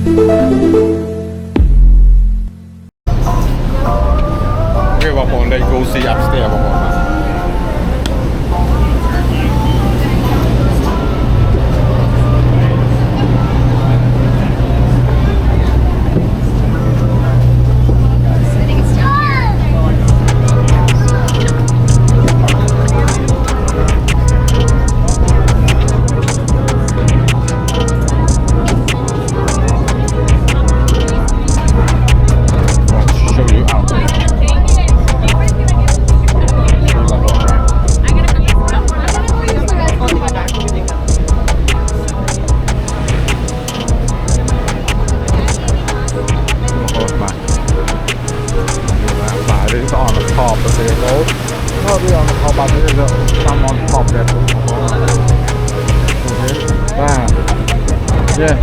Okay បងប្អូន let's go see upstairs បងប្អូន top of the road. Not really on the top, but there's some on top there too. Okay. Bam. Yeah.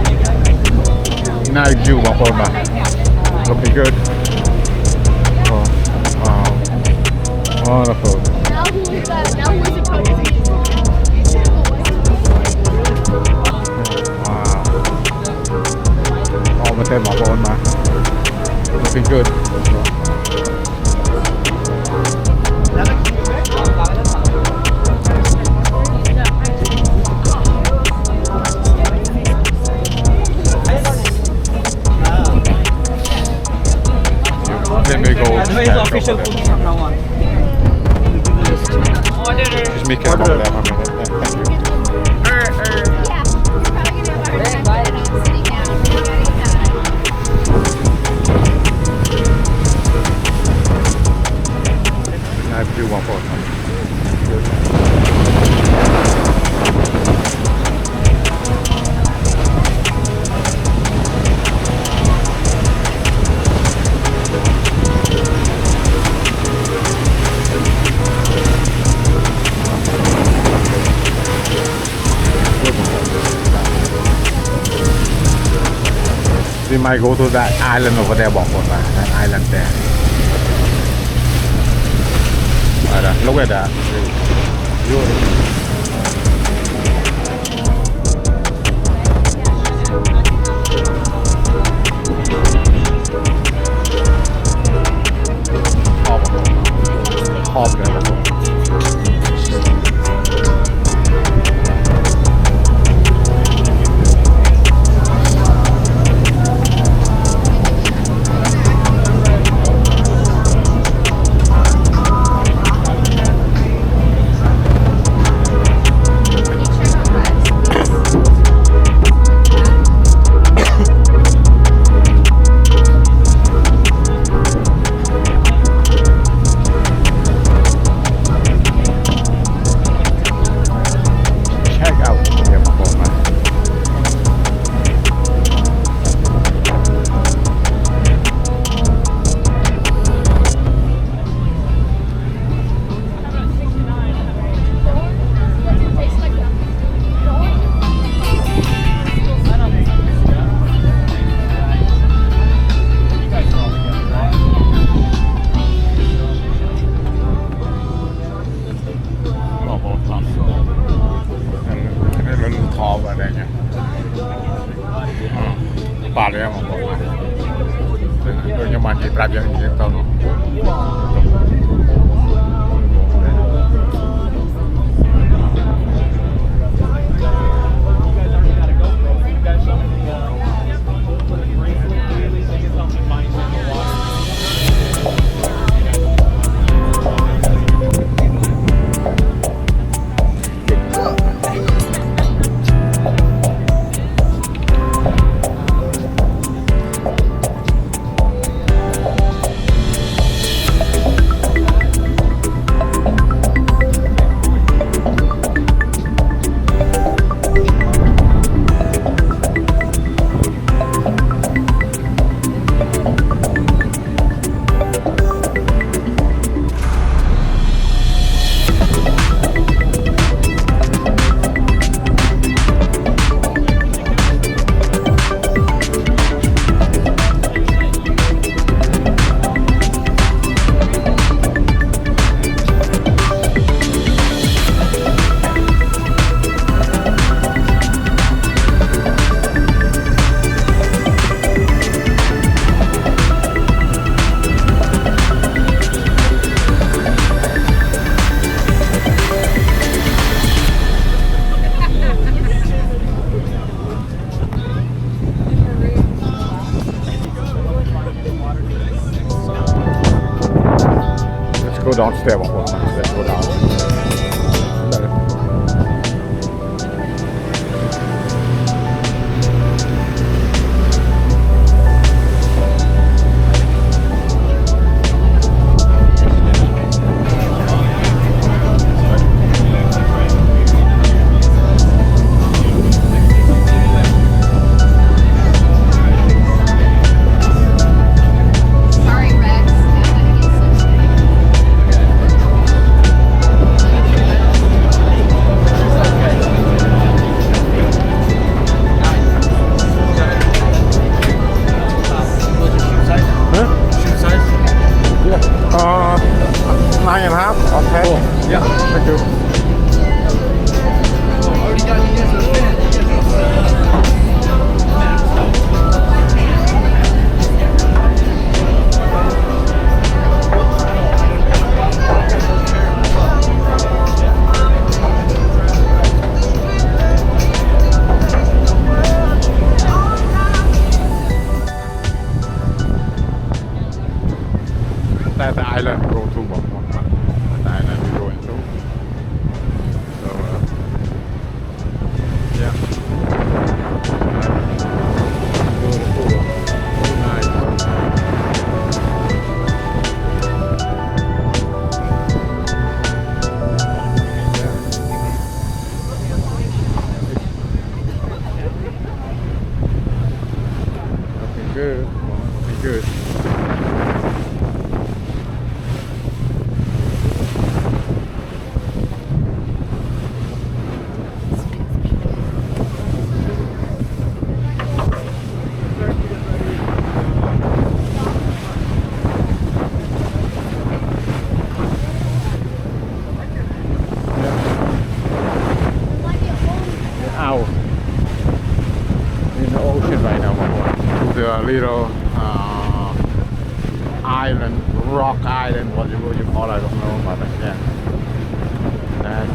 Nice view, my phone, man. Looking good. Oh, wow. Wonderful. Now who is the protest? Wow. All the time, my phone, man. Looking good. Let me go. It's official food from now on. Just make it about that. Thank you. Yeah. He's probably gonna have a hard time sitting down. I do one more. We might go to that island over there, Bong Bong, that island there. Look at that. Top there, Bong Bong. Bà đấy em không có tôi nhưng mà chỉ làm gì tao nó go downstairs one more time. Let's go down. Sorry, Rex. Huh? Yeah. 9.5. Okay. Yeah. Thank you. That's the island we go to. That's the island we go into. So, yeah. Beautiful. Nice. Looking good. Looking good. Out in the ocean right now, to the little island, rock island, what you call it, I don't know, but yeah. And